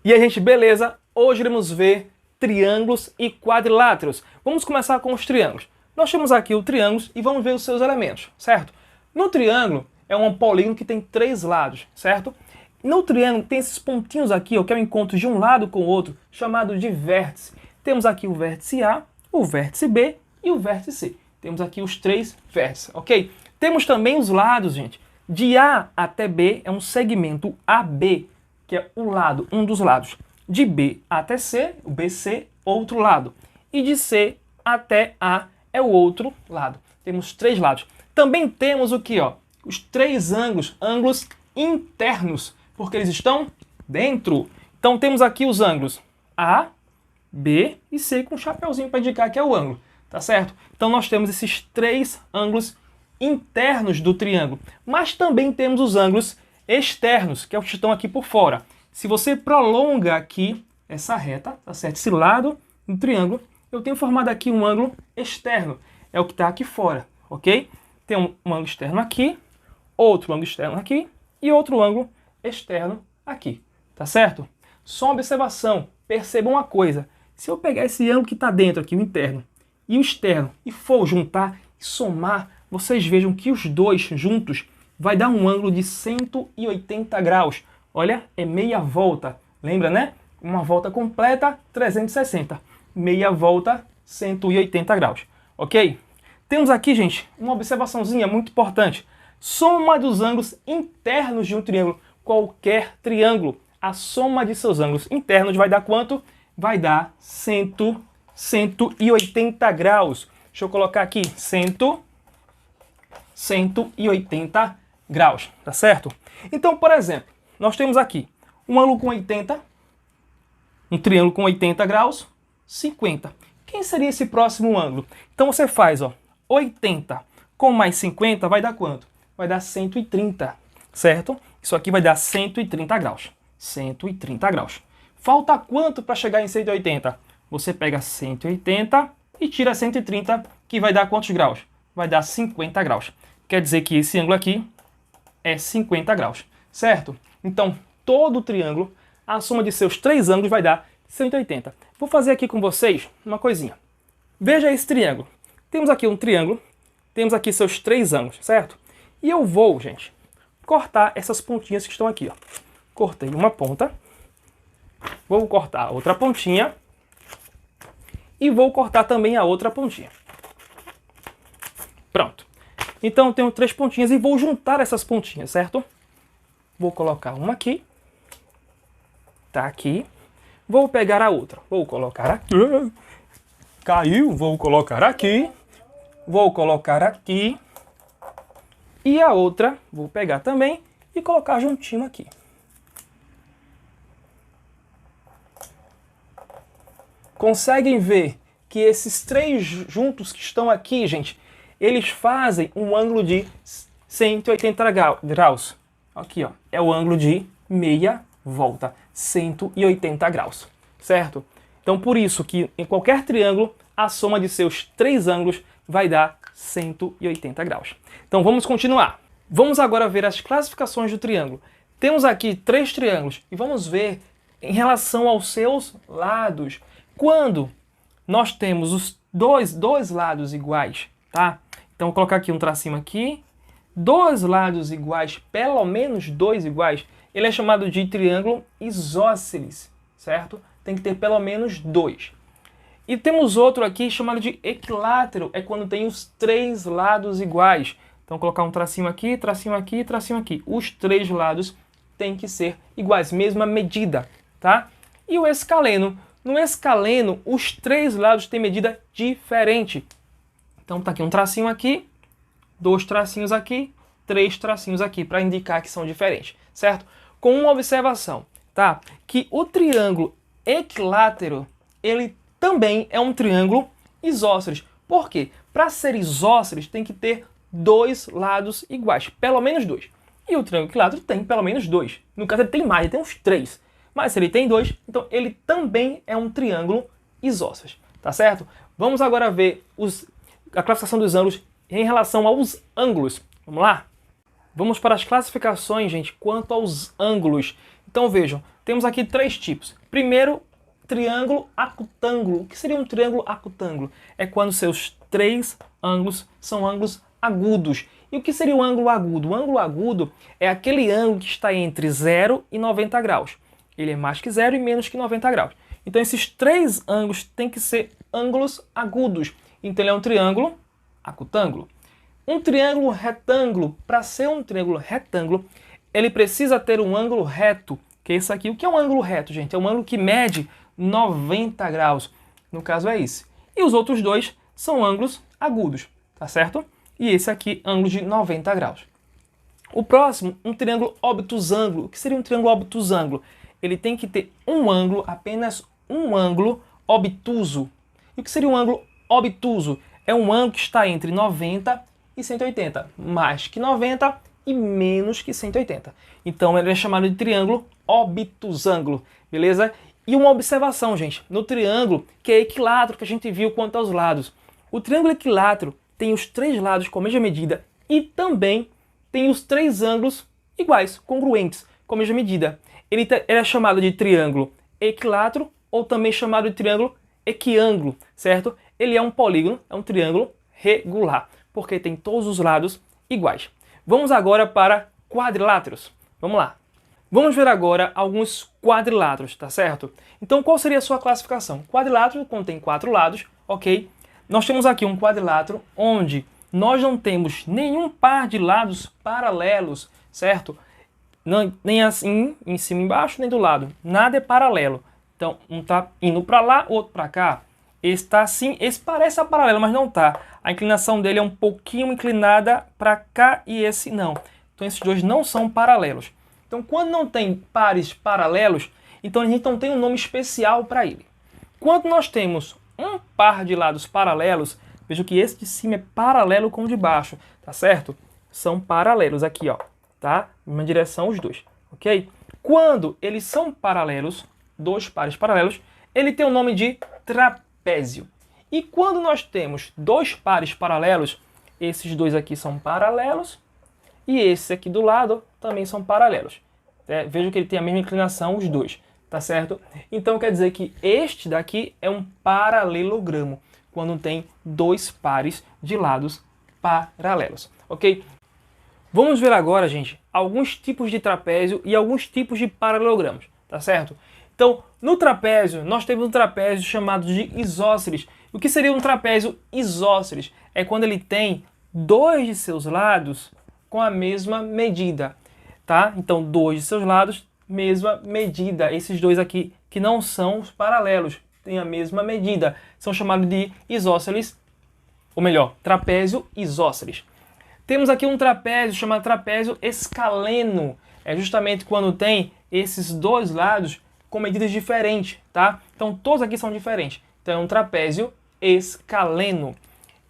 E aí, gente, beleza? Hoje iremos ver triângulos e quadriláteros. Vamos começar com os triângulos. Nós temos aqui o triângulo e vamos ver os seus elementos, certo? No triângulo é um polígono que tem 3 lados, certo? No triângulo tem esses pontinhos aqui, ó, que é o encontro de um lado com o outro, chamado de vértice. Temos aqui o vértice A, o vértice B e o vértice C. Temos aqui os 3 vértices, ok? Temos também os lados, gente. De A até B é um segmento AB, que é o lado, um dos lados. De B até C, o BC, outro lado. E de C até A é o outro lado. Temos 3 lados. Também temos o que, ó? Os 3 ângulos internos, porque eles estão dentro. Então temos aqui os ângulos A, B e C com um chapeuzinho para indicar que é o ângulo, tá certo? Então nós temos esses 3 ângulos internos do triângulo, mas também temos os ângulos externos, que é o que estão aqui por fora. Se você prolonga aqui essa reta, tá certo? Esse lado do triângulo, eu tenho formado aqui um ângulo externo, é o que está aqui fora, ok? Tem um ângulo externo aqui, outro ângulo externo aqui e outro ângulo externo aqui, tá certo? Só uma observação, percebam uma coisa, se eu pegar esse ângulo que está dentro aqui, o interno, e o externo, e for juntar e somar, vocês vejam que os dois juntos vai dar um ângulo de 180 graus. Olha, é meia volta. Lembra, né? Uma volta completa, 360. Meia volta, 180 graus. Ok? Temos aqui, gente, uma observaçãozinha muito importante. Soma dos ângulos internos de um triângulo. Qualquer triângulo. A soma de seus ângulos internos vai dar quanto? Vai dar 180 graus. Deixa eu colocar aqui 180 graus, tá certo? Então, por exemplo, nós temos aqui um ângulo com 80, um triângulo com 80 graus, 50. Quem seria esse próximo ângulo? Então você faz, ó, 80 com mais 50 vai dar quanto? Vai dar 130, certo? Isso aqui vai dar 130 graus. 130 graus. Falta quanto para chegar em 180? Você pega 180 e tira 130, que vai dar quantos graus? Vai dar 50 graus. Quer dizer que esse ângulo aqui é 50 graus, certo? Então, todo o triângulo, a soma de seus 3 ângulos vai dar 180. Vou fazer aqui com vocês uma coisinha. Veja esse triângulo. Temos aqui um triângulo, temos aqui seus 3 ângulos, certo? E eu vou, gente, cortar essas pontinhas que estão aqui, ó. Cortei uma ponta, vou cortar a outra pontinha e vou cortar também a outra pontinha. Pronto. Então eu tenho 3 pontinhas e vou juntar essas pontinhas, certo? Vou colocar uma aqui. Tá aqui. Vou pegar a outra. Vou colocar aqui. Caiu. Vou colocar aqui. Vou colocar aqui. E a outra vou pegar também e colocar juntinho aqui. Conseguem ver que esses 3 juntos que estão aqui, gente, eles fazem um ângulo de 180 graus. Aqui, ó, é o ângulo de meia volta, 180 graus, certo? Então, por isso que em qualquer triângulo, a soma de seus 3 ângulos vai dar 180 graus. Então, vamos continuar. Vamos agora ver as classificações do triângulo. Temos aqui 3 triângulos e vamos ver em relação aos seus lados. Quando nós temos os dois lados iguais, tá? Então, vou colocar aqui um tracinho aqui. 2 lados iguais, pelo menos 2 iguais, ele é chamado de triângulo isósceles, certo? Tem que ter pelo menos 2. E temos outro aqui chamado de equilátero, é quando tem os 3 lados iguais. Então, vou colocar um tracinho aqui, tracinho aqui, tracinho aqui. Os 3 lados têm que ser iguais, mesma medida, tá? E o escaleno. No escaleno, os 3 lados têm medida diferente. Então tá aqui um tracinho aqui, 2 tracinhos aqui, 3 tracinhos aqui, para indicar que são diferentes, certo? Com uma observação, tá? Que o triângulo equilátero, ele também é um triângulo isósceles. Por quê? Para ser isósceles tem que ter 2 lados iguais, pelo menos 2. E o triângulo equilátero tem pelo menos 2. No caso ele tem mais, ele tem uns 3. Mas se ele tem 2, então ele também é um triângulo isósceles, tá certo? Vamos agora ver a classificação dos ângulos em relação aos ângulos. Vamos lá? Vamos para as classificações, gente, quanto aos ângulos. Então vejam, temos aqui três tipos. Primeiro, triângulo acutângulo. O que seria um triângulo acutângulo? É quando seus três ângulos são ângulos agudos. E o que seria o ângulo agudo? O ângulo agudo é aquele ângulo que está entre 0 e 90 graus. Ele é mais que 0 e menos que 90 graus. Então esses três ângulos têm que ser ângulos agudos. Então ele é um triângulo acutângulo. Um triângulo retângulo, para ser um triângulo retângulo, ele precisa ter um ângulo reto, que é esse aqui. O que é um ângulo reto, gente? É um ângulo que mede 90 graus. No caso é esse. E os outros dois são ângulos agudos, tá certo? E esse aqui, ângulo de 90 graus. O próximo, um triângulo obtusângulo. O que seria um triângulo obtusângulo? Ele tem que ter um ângulo, apenas um ângulo obtuso. E o que seria um ângulo obtuso? É um ângulo que está entre 90 e 180. Mais que 90 e menos que 180. Então ele é chamado de triângulo obtusângulo, beleza? E uma observação, gente, no triângulo, que é equilátero, que a gente viu quanto aos lados. O triângulo equilátero tem os três lados com a mesma medida e também tem os três ângulos iguais, congruentes, com a mesma medida. Ele é chamado de triângulo equilátero ou também chamado de triângulo equiângulo, certo? Ele é um polígono, é um triângulo regular, porque tem todos os lados iguais. Vamos agora para quadriláteros. Vamos lá. Vamos ver agora alguns quadriláteros, tá certo? Então, qual seria a sua classificação? Quadrilátero contém 4 lados, ok? Nós temos aqui um quadrilátero onde nós não temos nenhum par de lados paralelos, certo? Não, nem assim, em cima e embaixo, nem do lado. Nada é paralelo. Então, um está indo para lá, o outro para cá. Esse está assim, esse parece a paralelo, mas não está. A inclinação dele é um pouquinho inclinada para cá e esse não. Então, esses dois não são paralelos. Então, quando não tem pares paralelos, então a gente não tem um nome especial para ele. Quando nós temos um par de lados paralelos, veja que esse de cima é paralelo com o de baixo, tá certo? São paralelos aqui, ó, tá? Mesma direção os dois, ok? Quando eles são paralelos, dois pares paralelos, ele tem o nome de trapézio. E quando nós temos dois pares paralelos, esses dois aqui são paralelos e esse aqui do lado também são paralelos. Veja que ele tem a mesma inclinação, os dois, tá certo? Então quer dizer que este daqui é um paralelogramo, quando tem dois pares de lados paralelos, ok? Vamos ver agora, gente, alguns tipos de trapézio e alguns tipos de paralelogramos, tá certo? Então, no trapézio, nós temos um trapézio chamado de isósceles. O que seria um trapézio isósceles? É quando ele tem dois de seus lados com a mesma medida, tá? Então, dois de seus lados, mesma medida. Esses dois aqui, que não são os paralelos, têm a mesma medida. São chamados de isósceles, ou melhor, trapézio isósceles. Temos aqui um trapézio chamado trapézio escaleno. É justamente quando tem esses dois lados com medidas diferentes, tá? Então, todos aqui são diferentes. Então, é um trapézio escaleno.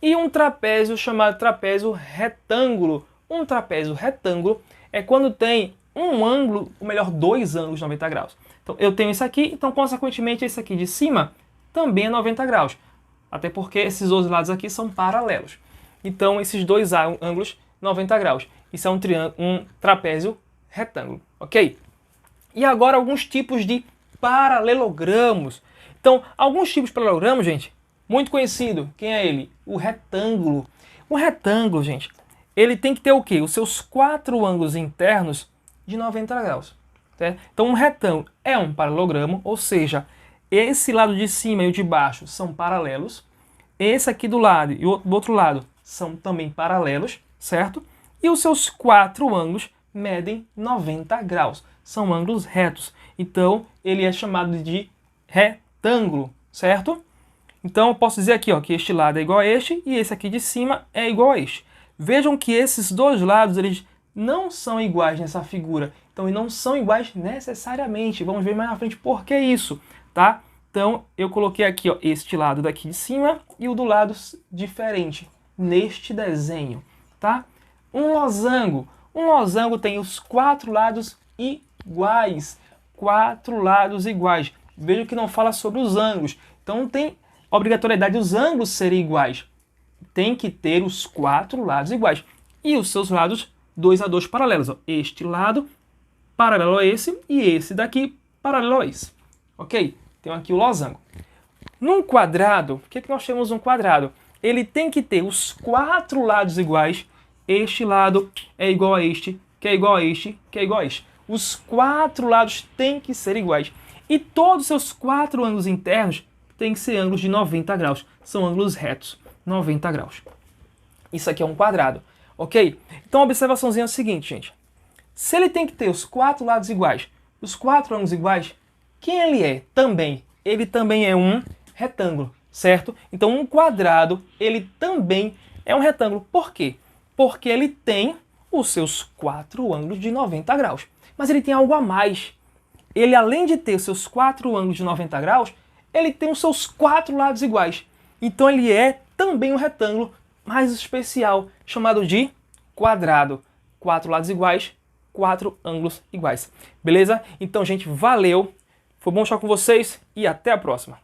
E um trapézio chamado trapézio retângulo. Um trapézio retângulo é quando tem um ângulo, ou melhor, dois ângulos de 90 graus. Então, eu tenho isso aqui, então, consequentemente, esse aqui de cima também é 90 graus. Até porque esses dois lados aqui são paralelos. Então, esses dois ângulos, 90 graus. Isso é um trapézio retângulo, ok? E agora, alguns tipos de paralelogramos. Então, alguns tipos de paralelogramos, gente, muito conhecido. Quem é ele? O retângulo. O retângulo, gente, ele tem que ter o quê? Os seus 4 ângulos internos de 90 graus. Certo? Então, um retângulo é um paralelogramo, ou seja, esse lado de cima e o de baixo são paralelos. Esse aqui do lado e o do outro lado são também paralelos, certo? E os seus 4 ângulos medem 90 graus. São ângulos retos. Então, ele é chamado de retângulo, certo? Então, eu posso dizer aqui, ó, que este lado é igual a este e esse aqui de cima é igual a este. Vejam que esses dois lados, eles não são iguais nessa figura. Então, eles não são iguais necessariamente. Vamos ver mais na frente por que isso, tá? Então, eu coloquei aqui, ó, este lado daqui de cima e o do lado diferente, neste desenho, tá? Um losango. Um losango tem os 4 lados iguais. 4 lados iguais. Veja que não fala sobre os ângulos. Então, não tem obrigatoriedade os ângulos serem iguais. Tem que ter os 4 lados iguais. E os seus lados 2 a 2 paralelos. Ó. Este lado paralelo a esse e esse daqui paralelo a isso. Ok? Tenho aqui o losango. Num quadrado, o que nós temos num quadrado? Ele tem que ter os 4 lados iguais. Este lado é igual a este, que é igual a este, que é igual a este. Os 4 lados têm que ser iguais. E todos os seus 4 ângulos internos têm que ser ângulos de 90 graus. São ângulos retos, 90 graus. Isso aqui é um quadrado, ok? Então a observaçãozinha é a seguinte, gente. Se ele tem que ter os 4 lados iguais, os 4 ângulos iguais, quem ele é também? Ele também é um retângulo, certo? Então um quadrado, ele também é um retângulo. Por quê? Porque ele tem os seus 4 ângulos de 90 graus. Mas ele tem algo a mais. Ele, além de ter os seus 4 ângulos de 90 graus, ele tem os seus 4 lados iguais. Então ele é também um retângulo mais especial, chamado de quadrado. 4 lados iguais, 4 ângulos iguais. Beleza? Então, gente, valeu. Foi bom estar com vocês e até a próxima.